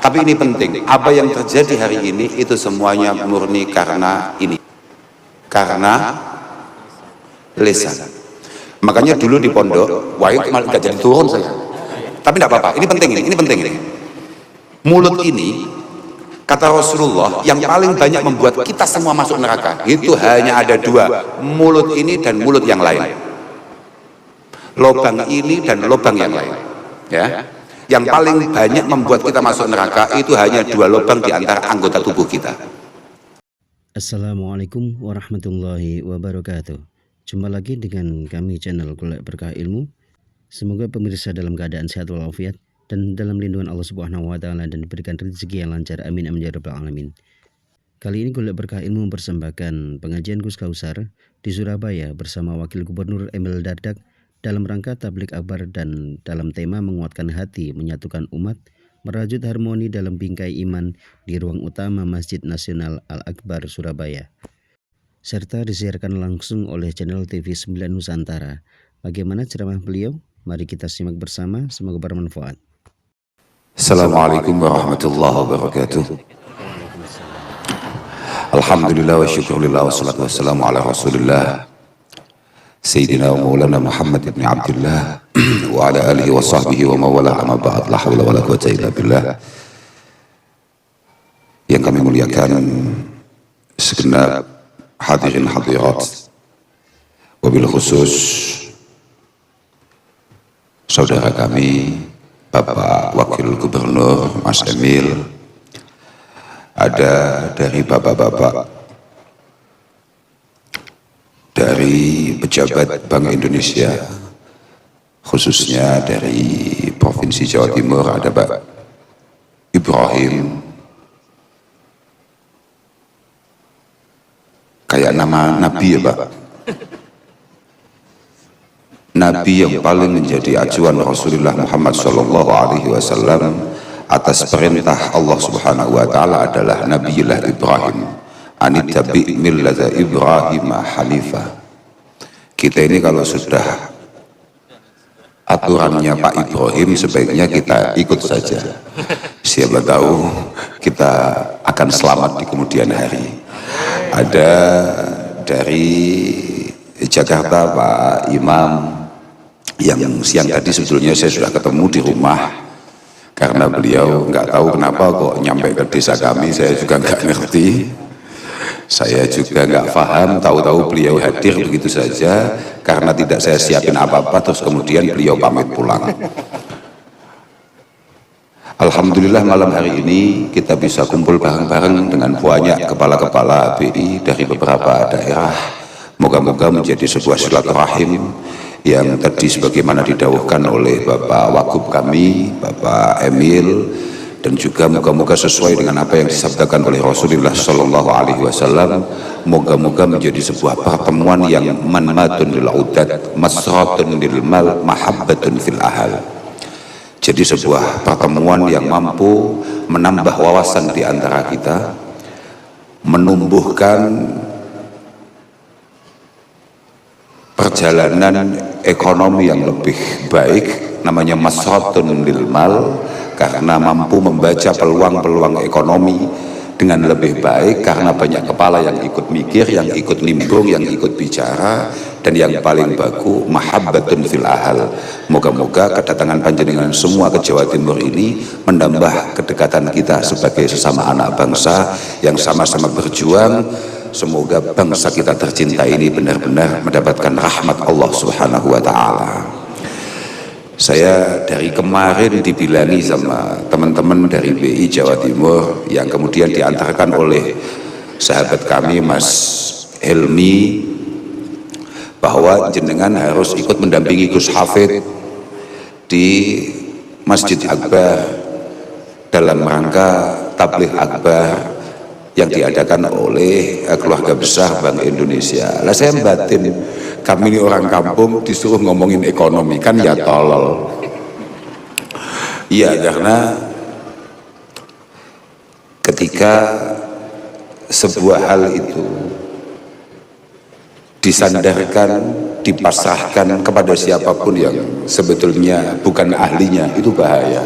Tapi ini penting, apa yang terjadi hari ini itu semuanya murni karena ini, karena lisan. Makanya dulu di pondok, wah itu malah nggak jadi turun saya. Tapi tidak apa-apa, ini penting ini penting ini. Mulut ini, kata Rasulullah, yang paling banyak membuat kita semua masuk neraka itu hanya ada dua, mulut ini dan mulut yang lain. Lobang ini dan lobang yang lain, ya. Yang paling banyak membuat kita masuk neraka itu hanya dua lubang di antara anggota tubuh kita. Assalamualaikum warahmatullahi wabarakatuh. Jumpa lagi dengan kami channel Golek Berkah Ilmu. Semoga pemirsa dalam keadaan sehat walafiat dan dalam lindungan Allah Subhanahu wa taala dan diberikan rezeki yang lancar. Amin amin ya rabbal alamin. Kali ini Golek Berkah Ilmu mempersembahkan pengajian Gus Kausar di Surabaya bersama Wakil Gubernur Emil Dardak dalam rangka tablik akbar dan dalam tema menguatkan hati, menyatukan umat, merajut harmoni dalam bingkai iman di ruang utama Masjid Nasional Al-Akbar Surabaya. Serta disiarkan langsung oleh channel TV 9 Nusantara. Bagaimana ceramah beliau? Mari kita simak bersama, semoga bermanfaat. Assalamualaikum warahmatullahi wabarakatuh. Alhamdulillah wa syukurillah wa salatu wassalamu ala rasulillah Sayyidina wa maulana Muhammad ibn Abdullah wa ala alihi wa sahbihi wa mawala amma ba'd, la hawla wa la quwwata illa billah. Yang kami muliakan segenap hadirin hadirat, wabil khusus saudara kami Bapak Wakil Gubernur Mas Emil, ada dari bapak-bapak dari pejabat Bank Indonesia, khususnya dari Provinsi Jawa Timur ada Pak Ibrahim, kayak nama Nabi ya Pak, Nabi yang paling menjadi acuan Rasulullah Muhammad SAW atas perintah Allah Subhanahu wa Ta'ala adalah Nabiullah Ibrahim. Anittabi millata Ibrahim Hanifah. Kita ini kalau sudah aturannya Pak Ibrahim sebaiknya kita ikut saja. Siapa tahu kita akan selamat di kemudian hari. Ada dari Jakarta Pak Imam yang siang tadi sebetulnya saya sudah ketemu di rumah, karena beliau nggak tahu kenapa kok nyampe ke desa kami, saya juga nggak ngerti. Saya juga nggak paham, tahu-tahu beliau hadir begitu saja karena tidak saya siapin apa-apa, terus kemudian beliau pamit pulang. Alhamdulillah malam hari ini kita bisa kumpul bareng-bareng dengan banyak kepala-kepala BI dari beberapa daerah. Moga-moga menjadi sebuah silaturahim yang tadi sebagaimana didawuhkan oleh Bapak Wagub kami, Bapak Emil, dan juga moga-moga sesuai dengan apa yang disabdakan oleh Rasulullah Sallallahu Alaihi Wasallam. Moga-moga menjadi sebuah pertemuan yang manmatun lil udat, masratun lil mal, mahabbatun fil ahal. Jadi sebuah pertemuan yang mampu menambah wawasan di antara kita, menumbuhkan perjalanan ekonomi yang lebih baik, namanya masratun lil mal, karena mampu membaca peluang-peluang ekonomi dengan lebih baik, karena banyak kepala yang ikut mikir, yang ikut nimbrung, yang ikut bicara, dan yang paling baku mahabbatun fil ahal. Moga-moga kedatangan panjenengan semua ke Jawa Timur ini menambah kedekatan kita sebagai sesama anak bangsa yang sama-sama berjuang. Semoga bangsa kita tercinta ini benar-benar mendapatkan rahmat Allah Subhanahu wa Ta'ala. Saya dari kemarin dibilangi sama teman-teman dari BI Jawa Timur yang kemudian diantarkan oleh sahabat kami Mas Helmi, bahwa jenengan harus ikut mendampingi Gus Hafid di Masjid Akbar dalam rangka tabligh akbar yang diadakan oleh keluarga besar Bank Indonesia. Lah saya batin, kami ini orang kampung disuruh ngomongin ekonomi, kan ya tolol. Iya, karena ketika sebuah hal itu disandarkan, dipasrahkan kepada siapapun yang sebetulnya bukan ahlinya, itu bahaya.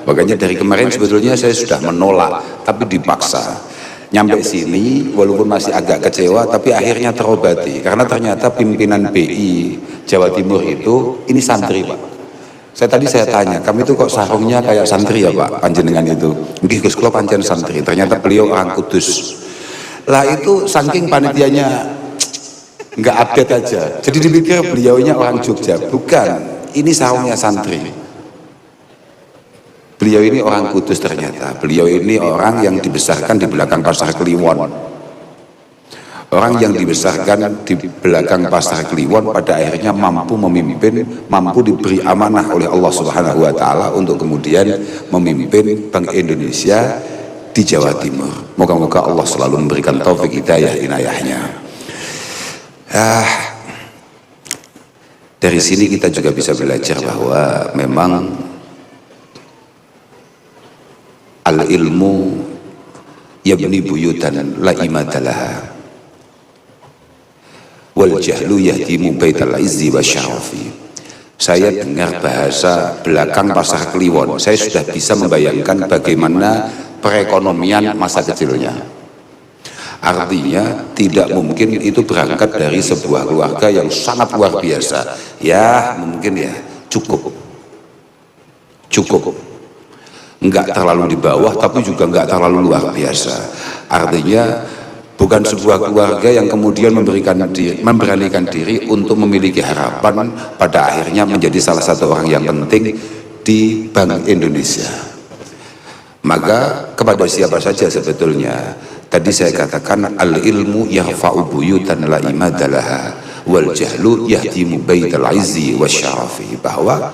Makanya dari kemarin sebetulnya saya sudah menolak, tapi dipaksa. Nyampe sini walaupun masih agak kecewa, tapi akhirnya terobati karena ternyata pimpinan BI Jawa Timur itu ini santri, Pak. Saya tanya, kami itu kok sarungnya kayak santri ya Pak, panjenengan itu? Nggih Gus, kula pancen santri. Ternyata beliau orang Kudus. Lah itu saking panitianya nggak update aja. Jadi dipikir beliaunya orang Jogja. Bukan, ini sarungnya santri. Beliau ini orang Kudus ternyata. Beliau ini orang yang dibesarkan di belakang Pasar Kliwon. Orang yang dibesarkan di belakang Pasar Kliwon pada akhirnya mampu memimpin, mampu diberi amanah oleh Allah Subhanahu wa taala untuk kemudian memimpin Bank Indonesia di Jawa Timur. Moga-moga Allah selalu memberikan taufik hidayah inayahnya. Dari sini kita juga bisa belajar bahwa memang al-ilmu yabni buyutan la imadalaha wal jahlu yahdimu baital izzi wa syarafi. Saya dengar bahasa belakang Pasar Kliwon, saya sudah bisa membayangkan bagaimana perekonomian masa kecilnya. Artinya tidak mungkin itu berangkat dari sebuah keluarga yang sangat luar biasa. Ya mungkin ya cukup, enggak terlalu di bawah tapi juga enggak terlalu luar biasa. Artinya bukan sebuah keluarga yang kemudian memberanikan diri untuk memiliki harapan pada akhirnya menjadi salah satu orang yang penting di Bank Indonesia. Maka kepada siapa saja sebetulnya, tadi saya katakan al-ilmu yarfa'u buyutan la imadalaha wal jahlu yahdimu baital izzi wasyarafi, bahwa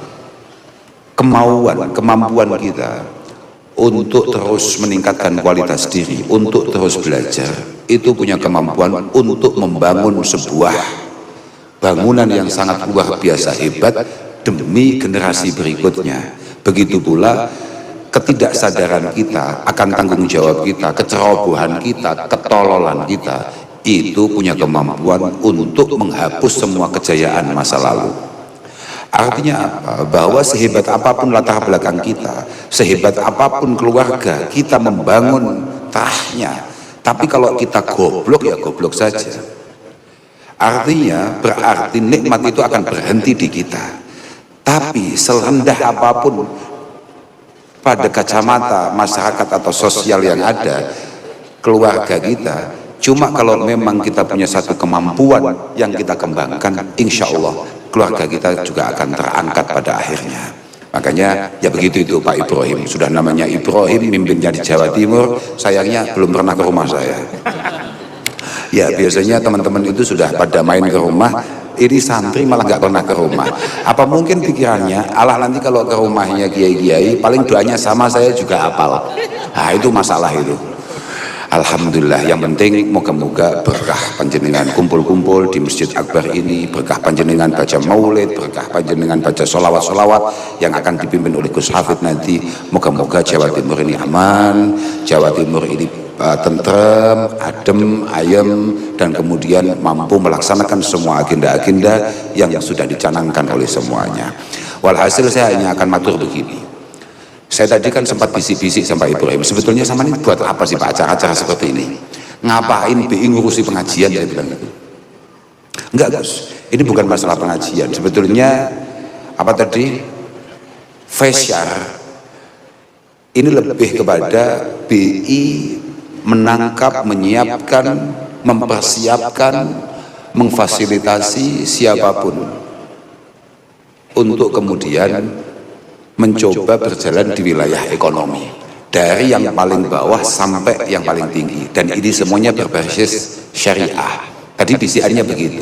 kemampuan kita untuk terus meningkatkan kualitas diri, untuk terus belajar, itu punya kemampuan untuk membangun sebuah bangunan yang sangat luar biasa hebat demi generasi berikutnya. Begitu pula ketidaksadaran kita akan tanggung jawab kita, kecerobohan kita, ketololan kita, itu punya kemampuan untuk menghapus semua kejayaan masa lalu. Artinya apa? Bahwa sehebat apapun latar belakang kita, sehebat apapun keluarga, kita membangun terahnya, tapi kalau kita goblok ya goblok saja. Artinya berarti nikmat itu akan berhenti di kita. Tapi serendah apapun pada kacamata masyarakat atau sosial yang ada, keluarga kita, cuma kalau memang kita punya satu kemampuan yang kita kembangkan, insya Allah keluarga kita juga akan terangkat pada akhirnya. Makanya ya begitu itu Pak Ibrahim, sudah namanya Ibrahim, mimpinnya di Jawa Timur, sayangnya belum pernah ke rumah saya. Ya biasanya teman-teman itu sudah pada main ke rumah, ini santri malah nggak pernah ke rumah. Apa mungkin pikirannya, Allah nanti kalau ke rumahnya kiai-kiai, paling doanya sama saya juga hafal. Nah itu masalah itu. Alhamdulillah, yang penting moga-moga berkah panjenengan kumpul-kumpul di Masjid Akbar ini, berkah panjenengan baca maulid, berkah panjenengan baca sholawat-sholawat yang akan dipimpin oleh Gus Hafid nanti. Moga-moga Jawa Timur ini aman, Jawa Timur ini tentrem, adem, ayem, dan kemudian mampu melaksanakan semua agenda-agenda yang sudah dicanangkan oleh semuanya. Walhasil saya hanya akan matur begini. Saya tadi kan sempat bisik-bisik sama Ibrahim, sebetulnya sama ini buat apa sih Pak acara-acara seperti ini? Ngapain BI ngurusi pengajian? Saya bilang gitu. Enggak Gus, ini bukan masalah pengajian. Sebetulnya apa tadi? Fasyar ini lebih kepada BI menangkap, menyiapkan, mempersiapkan, memfasilitasi siapapun untuk kemudian mencoba berjalan di wilayah ekonomi dari yang paling bawah sampai yang paling tinggi, dan ini semuanya berbasis syariah. Tadi bisikannya begitu.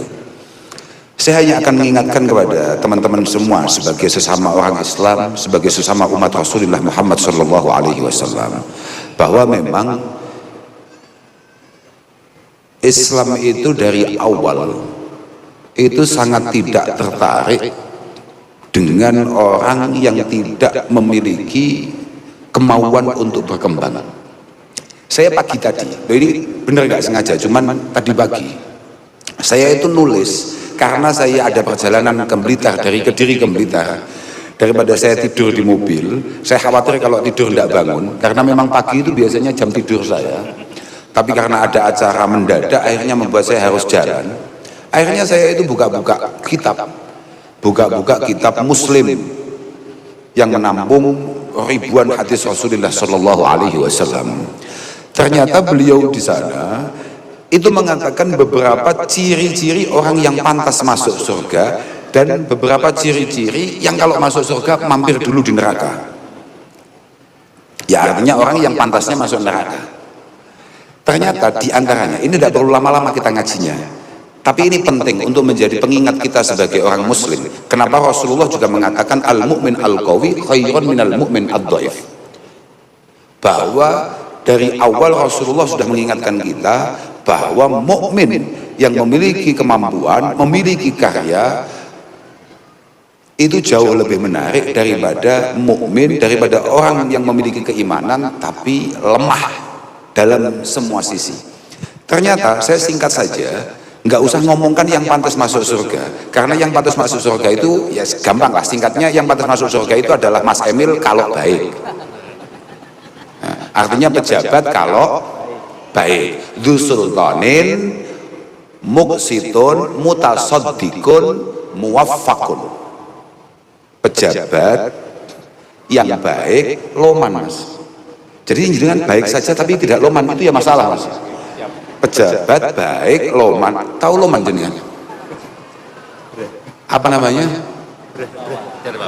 Saya hanya akan mengingatkan kepada teman-teman semua sebagai sesama orang Islam, sebagai sesama umat Rasulullah Muhammad SAW, bahwa memang Islam itu dari awal itu sangat tidak tertarik dengan orang yang tidak memiliki kemauan untuk berkembang. Saya pagi tadi, ini benar nggak sengaja, cuman tadi pagi saya itu nulis karena saya ada perjalanan ke Blitar, dari Kediri ke Blitar. Daripada saya tidur di mobil, saya khawatir kalau tidur tidak bangun, karena memang pagi itu biasanya jam tidur saya. Tapi karena ada acara mendadak, akhirnya membuat saya harus jalan. Akhirnya saya itu buka-buka kitab Muslim yang menampung ribuan hadis Rasulullah Shallallahu Alaihi Wasallam. Ternyata beliau di sana itu mengatakan beberapa ciri-ciri orang yang pantas masuk surga dan beberapa ciri-ciri yang kalau masuk surga mampir dulu di neraka. Ya artinya orang yang pantasnya masuk neraka. Ternyata di antaranya, ini tidak perlu lama-lama kita ngajinya, tapi ini penting untuk menjadi pengingat kita sebagai orang muslim. Kenapa Rasulullah juga mengatakan al-mu'min al-qawi khairun minal mu'min ad-dhaif. Bahwa dari awal Rasulullah sudah mengingatkan kita bahwa mukmin yang memiliki kemampuan, memiliki karya itu jauh lebih menarik daripada mukmin, daripada orang yang memiliki keimanan tapi lemah dalam semua sisi. Ternyata saya singkat saja, nggak usah ngomongkan yang pantas masuk surga, karena yang pantas masuk surga itu ya gampang lah, singkatnya yang pantas masuk surga itu adalah Mas Emil kalau baik. Nah, artinya pejabat kalau baik, dzulsultanin muqsitun mutasaddiqun muwaffaqun. Pejabat yang baik loman, Mas. Jadi jenengan baik saja tapi tidak loman, itu ya masalah, Mas. Pejabat baik loman, tahu loman jenengan? Apa namanya?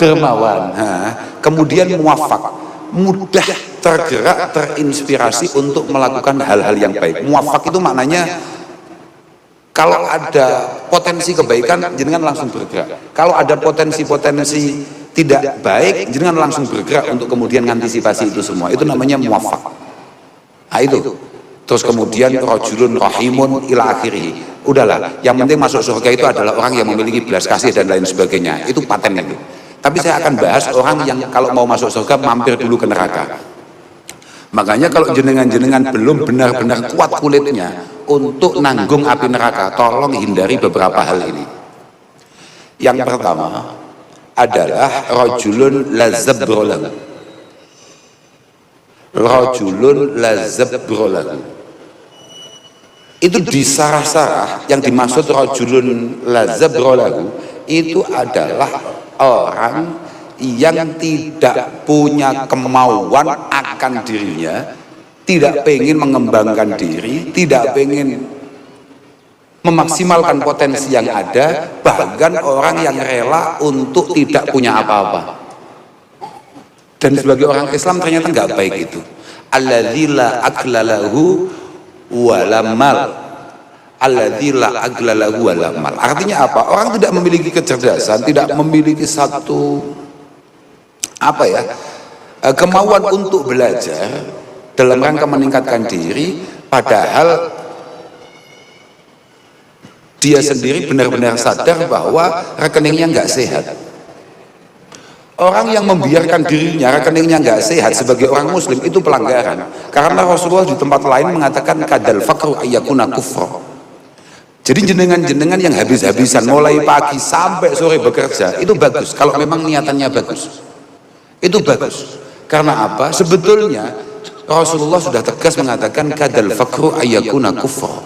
Dermawan. Nah, kemudian muwafaq, mudah tergerak, terinspirasi untuk melakukan hal-hal yang baik. Muwafaq itu maknanya kalau ada potensi kebaikan jenengan langsung bergerak. Kalau ada potensi-potensi tidak baik, jenengan langsung bergerak untuk kemudian mengantisipasi itu semua. Itu namanya muwafaq. Nah itu. Terus kemudian rajulun rahimun ila akhirih. Udahlah, yang penting masuk surga itu adalah orang yang memiliki belas kasih dan lain sebagainya. Itu paten itu. Tapi saya akan bahas orang yang kalau mau masuk surga mampir dulu ke neraka. Makanya kalau jenengan-jenengan belum benar-benar kuat kulitnya untuk nanggung api neraka, tolong hindari beberapa hal ini. Yang pertama adalah rajulun lazabrolahu. Rajulun lazabrolahu. Itu disarah-sarah, yang dimaksud rajulun lazabrolahu itu adalah orang yang tidak punya kemauan akan dirinya, tidak pengen mengembangkan diri, tidak pengen memaksimalkan potensi yang ada, bahkan orang yang rela untuk tidak punya apa-apa. Dan sebagai orang Islam ternyata nggak baik itu. Alladzi la aqlalahu wala mal. Alladzi la aqlalahu wala mal. Artinya apa? Orang tidak memiliki kecerdasan, tidak memiliki satu kemauan untuk belajar dalam rangka meningkatkan diri, padahal dia sendiri benar-benar sadar bahwa rekeningnya nggak sehat. Orang yang membiarkan dirinya rekeningnya nggak sehat sebagai orang muslim itu pelanggaran, karena Rasulullah di tempat lain mengatakan kadal fakru ayyakuna kufra. Jadi jenengan-jenengan yang habis-habisan mulai pagi sampai sore bekerja itu bagus kalau memang niatannya bagus. Itu bagus. Karena apa? Sebetulnya Rasulullah sudah tegas mengatakan kadal fakru ayyakuna kufra.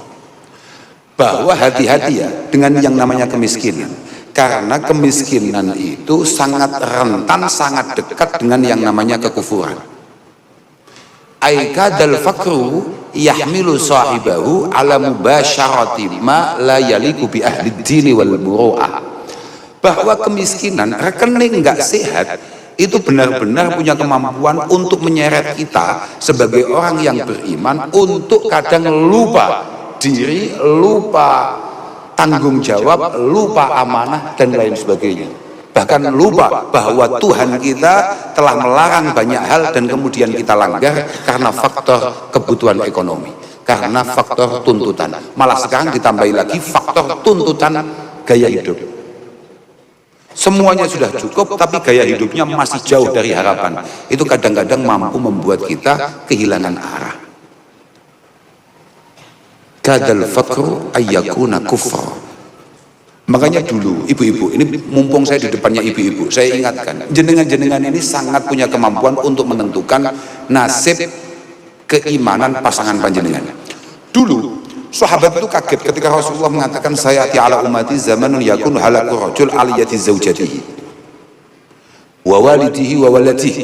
Bahwa hati-hati ya dengan yang namanya kemiskinan. Karena kemiskinan itu sangat rentan, sangat dekat dengan yang namanya kekufuran. Aikadal fakru yahmilu sahibahu ala mubasyarati ma la yaliku bi ahli dini wal muru'ah. Bahwa kemiskinan, rekening nggak sehat itu benar-benar punya kemampuan untuk menyeret kita sebagai orang yang beriman untuk kadang lupa diri, lupa tanggung jawab, lupa amanah dan lain sebagainya. Bahkan lupa bahwa Tuhan kita telah melarang banyak hal dan kemudian kita langgar karena faktor kebutuhan ekonomi, karena faktor tuntutan. Malah sekarang ditambahi lagi faktor tuntutan gaya hidup. Semuanya sudah cukup tapi gaya hidupnya masih jauh dari harapan. Itu kadang-kadang mampu membuat kita kehilangan arah. Kadal fakru ayyakuna kufra Makanya dulu ibu-ibu, ini mumpung saya di depannya ibu-ibu, saya ingatkan, jenengan-jenengan ini sangat punya kemampuan untuk menentukan nasib keimanan pasangan panjenengan. Dulu sahabat itu kaget ketika Rasulullah mengatakan, sayati ala ummati zamanun yakun halaku rajul aliyati zaujatihi wa walidihi wa waladihi.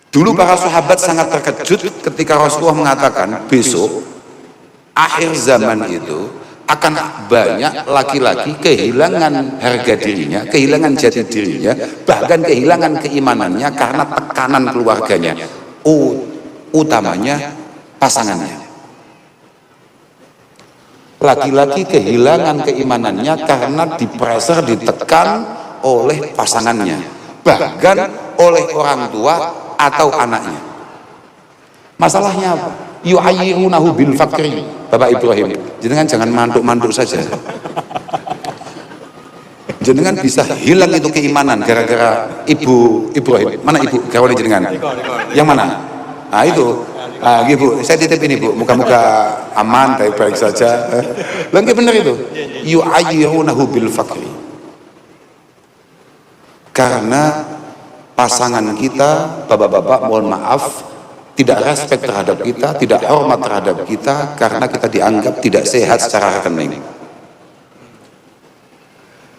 Dulu para sahabat sangat terkejut ketika Rasulullah mengatakan besok akhir zaman itu akan banyak laki-laki kehilangan harga dirinya, kehilangan jati dirinya, bahkan kehilangan keimanannya karena tekanan keluarganya, utamanya pasangannya. Laki-laki kehilangan keimanannya karena dipressure, ditekan oleh pasangannya, bahkan oleh orang tua atau anaknya. Masalahnya apa? Yu'ayyirunahu bil fakri. Bapak Ibrahim, jenengan jangan mantuk-mantuk saja. Jenengan bisa hilang itu keimanan gara-gara Ibu Ibrahim. Mana Ibu? Gawali jenengan. Yang mana? Nah itu. Ah, Bu, saya titip ini Bu, muka-muka aman, baik-baik saja. Lengkap benar itu. Yu'ayyirunahu bil fakri. Karena pasangan kita, bapak-bapak, mohon maaf, tidak respek terhadap kita, tidak hormat terhadap kita karena kita dianggap tidak sehat secara rekening.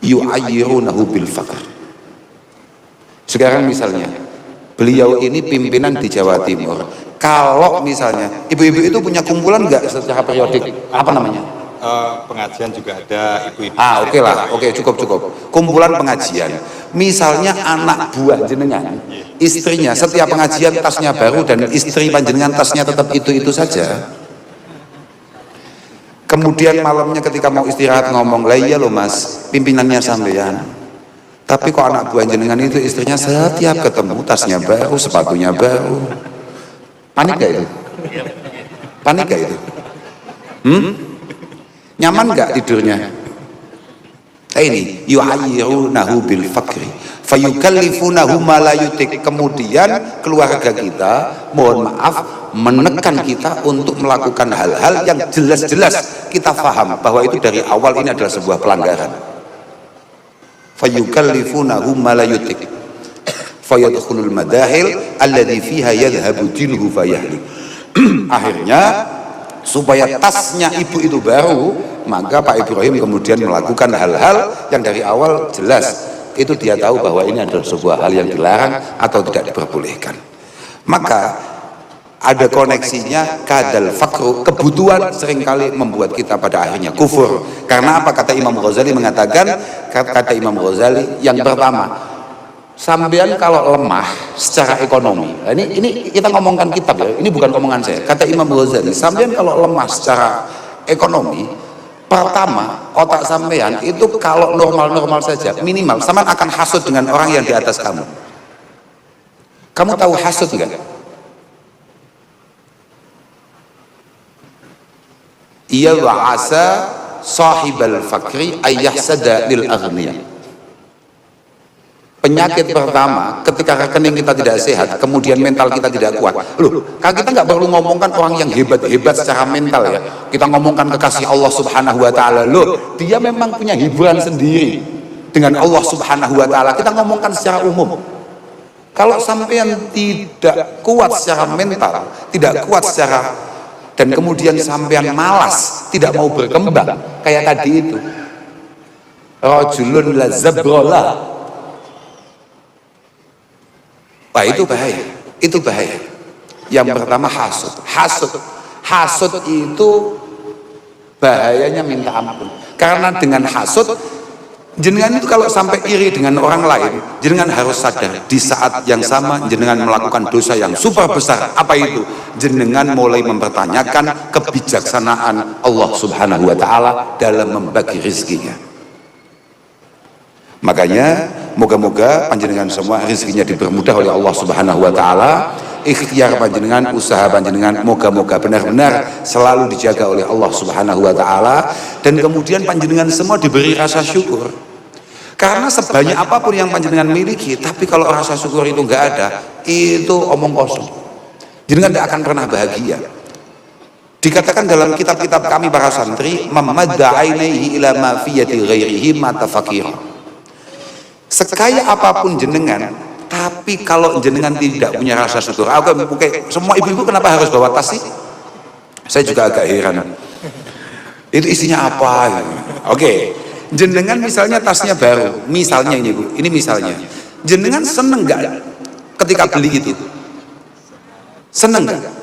Yu'ayyirunahu bil faqr. Sekarang misalnya beliau ini pimpinan di Jawa Timur. Kalau misalnya ibu-ibu itu punya kumpulan enggak secara periodik? Apa namanya? Pengajian juga ada ibu-ibu. Oke lah, oke, cukup. Kumpulan pengajian. Misalnya anak buah jenengan, istrinya setiap pengajian tasnya baru dan istri panjenengan tasnya tetap itu saja. Kemudian malamnya ketika mau istirahat ngomong, lah iya loh mas, pimpinannya sampean. Tapi kok anak buah jenengan itu istrinya setiap ketemu tasnya baru, sepatunya baru. Panik gak itu? Panik gak itu? Nyaman gak tidurnya? Ini yu'ayyirunahu bil fakri fayukallifunahu ma la yutik. Kemudian keluarga kita, mohon maaf, menekan kita untuk melakukan hal-hal yang jelas-jelas kita paham bahwa itu dari awal ini adalah sebuah pelanggaran. Fayukallifunahu ma la yutik fayadkhulul madahil alladhi fiha yadhhabu dinuhu fayahlik. Akhirnya supaya tasnya ibu itu baru, maka Pak Ibrahim kemudian melakukan hal-hal yang dari awal jelas itu dia tahu bahwa ini adalah sebuah hal yang dilarang atau tidak diperbolehkan. Maka ada koneksinya kadal fakru, kebutuhan seringkali membuat kita pada akhirnya kufur. Karena apa? Kata Imam Ghazali mengatakan, kata Imam Ghazali yang pertama, sampean kalau lemah secara ekonomi, ini kita ngomongkan kitab ya, ini bukan omongan saya. Kata Imam Ghazali, sampean kalau lemah secara ekonomi, pertama otak sampean itu kalau normal-normal saja, minimal sampean akan hasut dengan orang yang di atas kamu. Kamu tahu hasut enggak? Iya wa'asa sahibal fakri ayyahsada lil aghniya. Penyakit pertama ketika rekening kita tidak sehat, kemudian mental kita tidak kuat. Loh, kita nggak perlu ngomongkan orang yang hebat-hebat secara mental ya. Kita ngomongkan kekasih Allah Subhanahu wa taala. Loh, dia memang punya hiburan sendiri dengan Allah Subhanahu wa taala. Kita ngomongkan secara umum. Kalau sampean tidak kuat secara mental, tidak kuat secara, dan kemudian sampean malas, tidak mau berkembang kayak tadi itu. Rajulun la zabrala. Wah, itu bahaya, itu bahaya. Yang pertama hasud. Hasud itu bahayanya minta ampun. Karena dengan hasud, jenengan itu kalau sampai iri dengan orang lain, jenengan harus sadar di saat yang sama jenengan melakukan dosa yang super besar. Apa itu? Jenengan mulai mempertanyakan kebijaksanaan Allah Subhanahu wa taala dalam membagi rezekinya. Makanya moga-moga panjenengan semua rezekinya dipermudah oleh Allah Subhanahu wa taala. Ikhtiar panjenengan, usaha panjenengan moga-moga benar-benar selalu dijaga oleh Allah Subhanahu wa taala, dan kemudian panjenengan semua diberi rasa syukur. Karena sebanyak apapun yang panjenengan miliki, tapi kalau rasa syukur itu enggak ada, itu omong kosong. Jenengan tidak akan pernah bahagia. Dikatakan dalam kitab-kitab kami para santri, mamadda ainaihi ila ma fi yadi ghairihi mata faqira. Sekaya apapun jenengan, tapi kalau jenengan tidak punya rasa syukur, semua ibu-ibu kenapa harus bawa tas sih? Saya juga agak heran. Itu isinya apa? Oke, jenengan misalnya tasnya baru, misalnya ini Bu, ini misalnya. Jenengan seneng nggak ketika beli itu? Seneng nggak?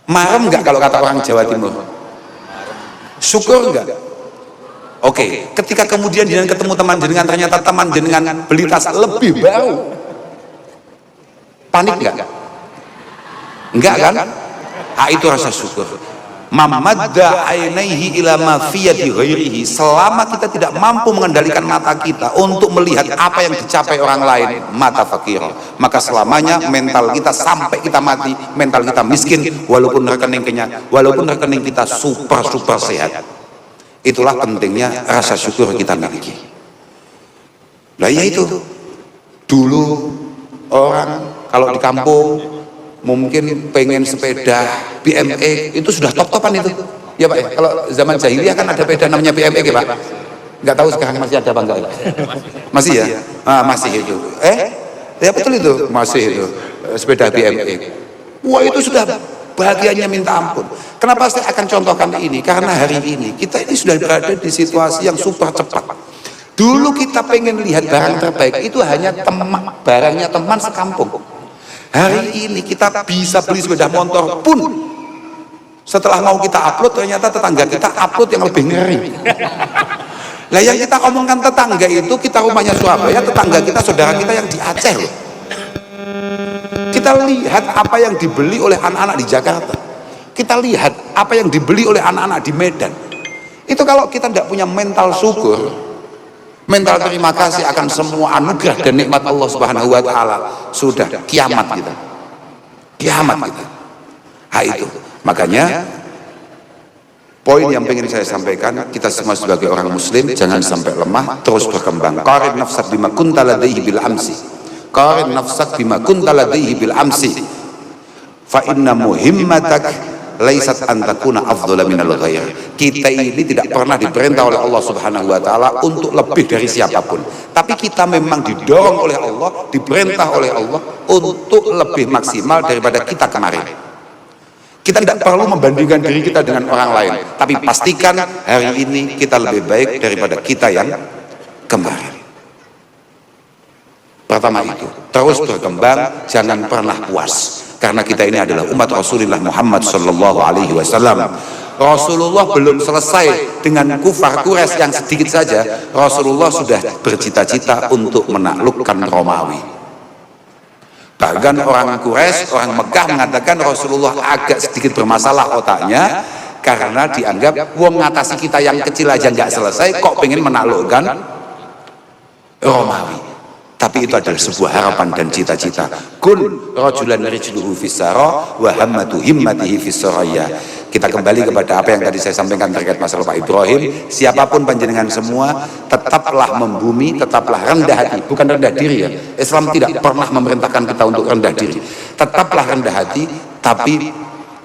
Marem nggak kalau kata orang Jawa Timur? Syukur nggak? Oke, ketika kemudian jenengan ketemu teman jenengan, ternyata teman jenengan beli tas lebih baru, panik nggak? Enggak kan? Ah, itu rasa syukur. Mamadda ainaihi ila ma fi yadi ghairihi. Selama kita tidak mampu mengendalikan mata kita untuk melihat apa yang dicapai orang lain, mata fakir, maka selamanya mental kita sampai kita mati, mental kita miskin, walaupun rekening kita super sehat. Itulah pentingnya rasa syukur kita miliki. Nah ya itu, dulu orang kalau di kampung mungkin pengen sepeda BMX itu sudah top-topan itu ya Pak ya. Kalau zaman jahiliyah kan ada sepeda namanya BMX ya Pak, nggak tahu sekarang masih ada apa enggak ya? Masih ya? Masih itu ya betul itu, masih itu sepeda BMX. Wah itu sudah bahagianya minta ampun. Kenapa saya akan contohkan ini? Karena hari ini kita ini sudah berada di situasi yang super cepat. Dulu kita pengen lihat barang terbaik itu hanya barangnya teman sekampung. Hari ini kita bisa beli sepeda motor pun setelah mau kita upload ternyata tetangga kita upload yang lebih ngeri. Lah yang kita omongkan tetangga itu kita rumahnya Surabaya, tetangga kita saudara kita yang di Aceh loh. Kita lihat apa yang dibeli oleh anak-anak di Jakarta. Kita lihat apa yang dibeli oleh anak-anak di Medan. Itu kalau kita tidak punya mental syukur, mental terima kasih akan semua anugerah dan nikmat Allah Subhanahu wa taala, sudah kiamat kita. Kiamat kita. Itu. Makanya poin yang pengen saya sampaikan, kita semua sebagai orang muslim jangan sampai lemah, terus berkembang. Qarin nafsak bima kunta ladaihi bil amsi. Qarin nafsak bima kunta ladaihi bil amsi. Fa inna muhimmatak laisat antakuna afdhala minal ghair. Kita ini tidak pernah diperintah oleh Allah Subhanahu wa taala untuk lebih dari siapapun. Tapi kita memang didorong oleh Allah, diperintah oleh Allah untuk lebih maksimal daripada kita kemarin. Kita tidak perlu membandingkan diri kita dengan orang lain, tapi pastikan hari ini kita lebih baik daripada kita yang kemarin. Pertama itu, terus berkembang, jangan pernah puas. Karena kita ini adalah umat Rasulullah Muhammad sallallahu alaihi wasallam. Rasulullah belum selesai dengan kufar Quraisy yang sedikit saja, Rasulullah sudah bercita-cita untuk menaklukkan Romawi. Bahkan orang Quraisy, orang Mekah mengatakan Rasulullah agak sedikit bermasalah otaknya karena dianggap wong ngatasi kita yang kecil aja nggak selesai kok pengen menaklukkan Romawi. Tapi itu adalah sebuah harapan dan cita-cita. Kun rajulan rijluhu fis-sara wa hammatu himmatihi fis-saraya. Kita kembali kepada apa yang tadi saya sampaikan terkait masalah Pak Ibrahim. Siapapun panjenengan semua, tetaplah membumi, tetaplah rendah hati. Bukan rendah diri ya. Islam tidak pernah memerintahkan kita untuk rendah diri. Tetaplah rendah hati, tapi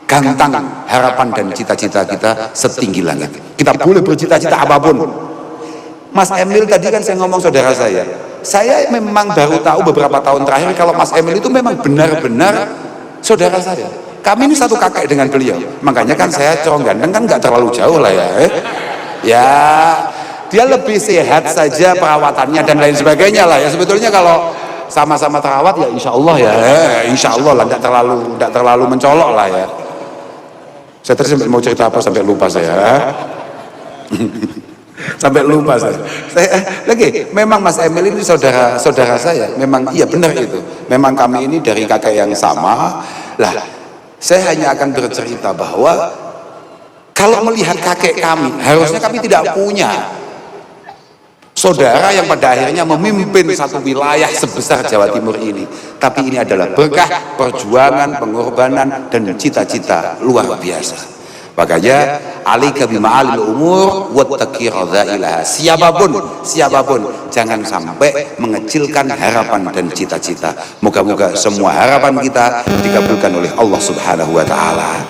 gantang harapan dan cita-cita kita setinggi langit. Kita boleh bercita-cita apapun. Mas Emil tadi kan saya ngomong saudara saya memang baru tahu beberapa tahun terakhir kalau Mas Emil itu memang benar-benar saudara saya. Kami ini satu kakek dengan beliau, makanya kan saya corong ganteng kan nggak terlalu jauh lah ya. Ya dia lebih sehat saja perawatannya dan lain sebagainya lah ya. Sebetulnya kalau sama-sama terawat ya insya Allah ya, insya Allah lah, nggak terlalu mencolok lah ya. Saya tadi mau cerita apa sampai lupa saya. Sampai lupa saya lagi. Memang Mas Emil ini saudara saya, memang iya benar itu. Memang kami ini dari kakek yang sama. Lah, saya hanya akan bercerita bahwa kalau melihat kakek kami, harusnya kami tidak punya saudara yang pada akhirnya memimpin satu wilayah sebesar Jawa Timur ini. Tapi ini adalah berkah perjuangan, pengorbanan dan cita-cita luar biasa. Makanya alika bima'alil umur wattaqi radza'ilaha. Siapapun jangan sampai mengecilkan harapan dan cita-cita. Moga-moga semua harapan kita dikabulkan oleh Allah Subhanahu wa taala.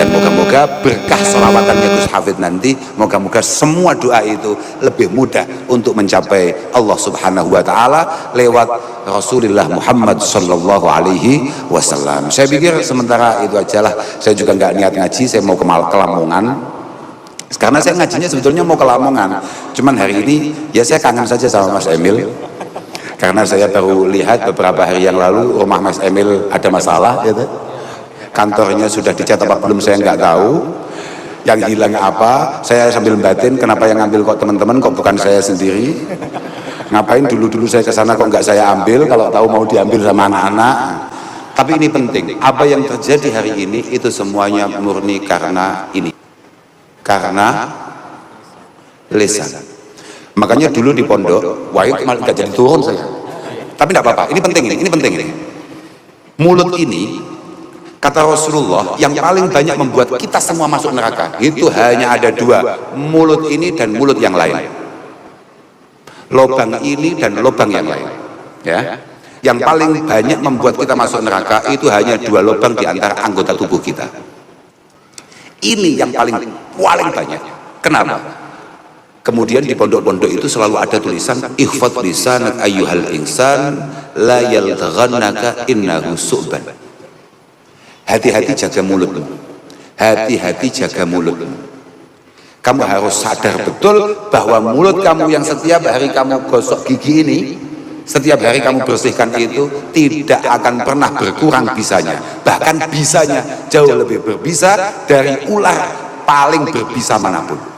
Dan moga-moga berkah sholawatannya Gus Hafid nanti, moga-moga semua doa itu lebih mudah untuk mencapai Allah Subhanahu wa Ta'ala lewat Rasulullah Muhammad Sallallahu Alaihi Wasallam. Saya pikir sementara itu ajalah. Saya juga nggak niat ngaji, saya mau ke Lamongan. Karena saya ngajinya sebetulnya mau ke Lamongan. Cuman hari ini ya saya kangen saja sama Mas Emil. Karena saya baru lihat beberapa hari yang lalu rumah Mas Emil ada masalah, gitu. Kantornya sudah dicat apa belum saya nggak tahu. Yang hilang apa? Saya sambil batin, kenapa yang ngambil kok teman-teman, kok bukan saya sendiri? Ngapain dulu saya ke sana kok nggak saya ambil? Kalau tahu mau diambil sama anak-anak. Tapi ini penting. Apa yang terjadi hari ini itu semuanya murni karena ini. Karena lisan. Makanya dulu di pondok, wah itu malah nggak jadi turun saya. Tapi tidak apa-apa, ini penting ini. Mulut ini, kata Rasulullah, yang paling banyak membuat kita semua masuk neraka, itu hanya ada dua, mulut ini dan mulut yang lain. Lobang ini dan lobang yang lain. Ya, yang paling banyak membuat kita masuk neraka itu hanya dua lobang di antara anggota tubuh kita. Ini yang paling banyak. Kenapa? Kemudian di pondok-pondok itu selalu ada tulisan ikhfad lisanak ayyuhal insan la yalghannaka innahu su'ban. Hati-hati jaga mulutmu. Hati-hati jaga mulutmu. Kamu harus sadar betul bahwa mulut kamu yang setiap hari kamu gosok gigi ini, setiap hari kamu bersihkan itu tidak akan pernah berkurang bisanya. Bahkan bisanya jauh lebih berbisa dari ular paling berbisa manapun.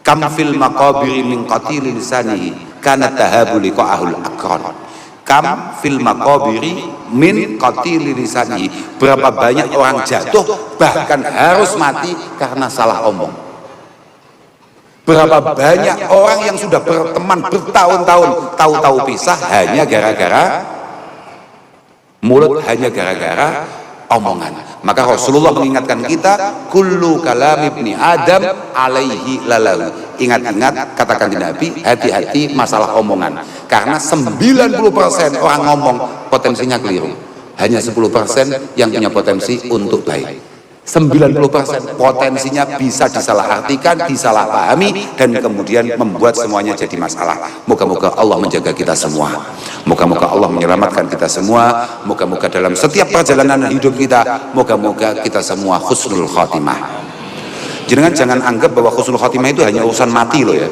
Kam fil maqabiri min qatili lisanihi kana tahabu liqa'ahul akran. Kam fil maqabiri min qatili lisanihi. Berapa banyak orang jatuh bahkan harus mati karena salah omong. Berapa banyak orang yang sudah berteman bertahun-tahun tahu-tahu pisah hanya gara-gara mulut, hanya gara-gara omongan. Maka Rasulullah mengingatkan kita, kullu kalam ibni Adam alaihi lalahu. Ingat-ingat katakan di Nabi, hati-hati masalah omongan. Karena 90% orang ngomong potensinya keliru. Hanya 10% yang punya potensi untuk baik. 90% potensinya bisa disalahartikan, disalahpahami, dan kemudian membuat semuanya jadi masalah. Moga-moga Allah menjaga kita semua. Moga-moga Allah menyelamatkan kita semua. Moga-moga dalam setiap perjalanan hidup kita, moga-moga kita semua husnul khotimah. Jangan anggap bahwa husnul khotimah itu hanya urusan mati loh ya.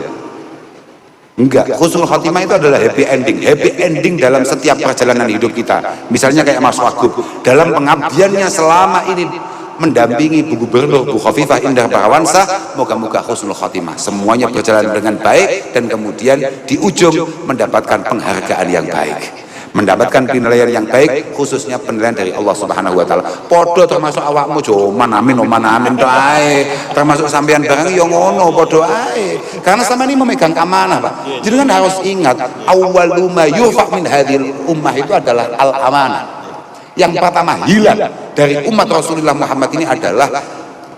Enggak, husnul khotimah itu adalah happy ending. Happy ending dalam setiap perjalanan hidup kita. Misalnya kayak Mas Wagub, dalam pengabdiannya selama ini mendampingi Bu Gubernur, Bu Khofifah Indah Parawansa, moga-moga husnul khotimah, semuanya berjalan dengan baik dan kemudian di ujung mendapatkan penghargaan yang baik, mendapatkan penilaian yang baik, khususnya penilaian dari Allah Subhanahu wa Ta'ala. Podo termasuk awakmu, cuman amin doae, termasuk sampean barang yang ngono podo ae, karena sama ini memegang amanah Pak. Jadi kan harus ingat, awwalu ma yurfa min hadhil ummah itu adalah al-amanah. Yang pertama hilang dari umat Rasulullah Muhammad ini adalah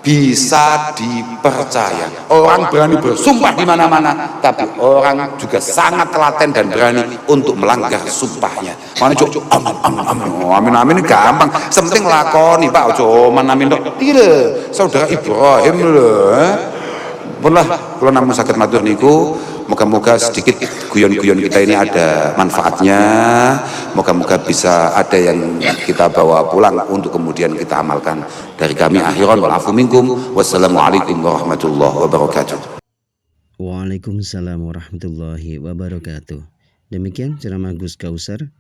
bisa dipercaya. Orang berani bersumpah di mana-mana, tapi orang juga sangat telaten dan berani untuk melanggar sumpahnya. Mana cok amin gampang, sepenting lakoni Pak, cuman amin dok. Tidak, saudara Ibrahim loh. Pernah kalau namun sakit matur niku, moga-moga sedikit guyon-guyon kita ini ada manfaatnya. Moga-moga bisa ada yang kita bawa pulang untuk kemudian kita amalkan. Dari kami akhiran wal afu minkum. Wassalamualaikum warahmatullahi wabarakatuh. Waalaikumsalam warahmatullahi wabarakatuh. Demikian ceramah Gus Kausar.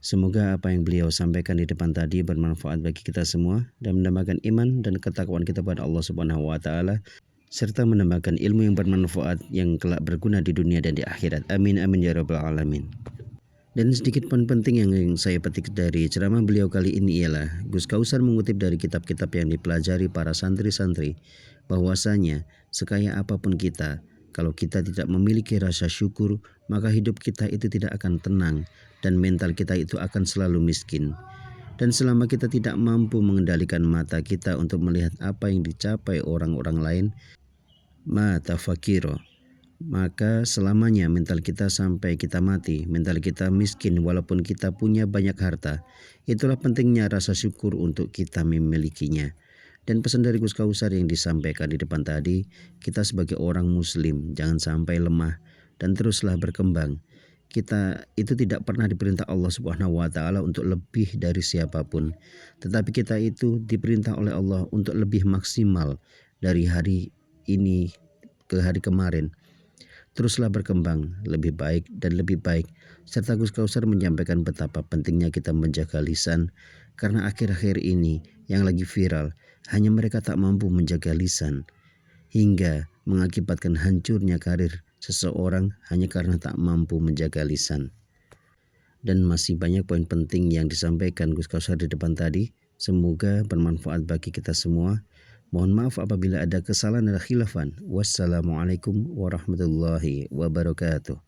Semoga apa yang beliau sampaikan di depan tadi bermanfaat bagi kita semua dan menambahkan iman dan ketakwaan kita pada Allah Subhanahu wa Ta'ala, serta menambahkan ilmu yang bermanfaat yang kelak berguna di dunia dan di akhirat. Amin amin ya rabbal alamin. Dan sedikit poin penting yang saya petik dari ceramah beliau kali ini ialah Gus Kausar mengutip dari kitab-kitab yang dipelajari para santri-santri, bahwasanya sekaya apapun kita, kalau kita tidak memiliki rasa syukur, maka hidup kita itu tidak akan tenang dan mental kita itu akan selalu miskin. Dan selama kita tidak mampu mengendalikan mata kita untuk melihat apa yang dicapai orang-orang lain, mata fakiro, maka selamanya mental kita sampai kita mati, mental kita miskin walaupun kita punya banyak harta. Itulah pentingnya rasa syukur untuk kita memilikinya. Dan pesan dari Gus Kausar yang disampaikan di depan tadi, kita sebagai orang muslim jangan sampai lemah dan teruslah berkembang. Kita itu tidak pernah diperintah Allah Subhanahu wa taala untuk lebih dari siapapun, tetapi kita itu diperintah oleh Allah untuk lebih maksimal dari hari ini ke hari kemarin. Teruslah berkembang lebih baik dan lebih baik. Serta Gus Kausar menyampaikan betapa pentingnya kita menjaga lisan, karena akhir-akhir ini yang lagi viral, hanya mereka tak mampu menjaga lisan, hingga mengakibatkan hancurnya karir seseorang hanya karena tak mampu menjaga lisan. Dan masih banyak poin penting yang disampaikan Gus Kausar di depan tadi. Semoga bermanfaat bagi kita semua. Mohon maaf apabila ada kesalahan dan khilafan. Wassalamualaikum warahmatullahi wabarakatuh.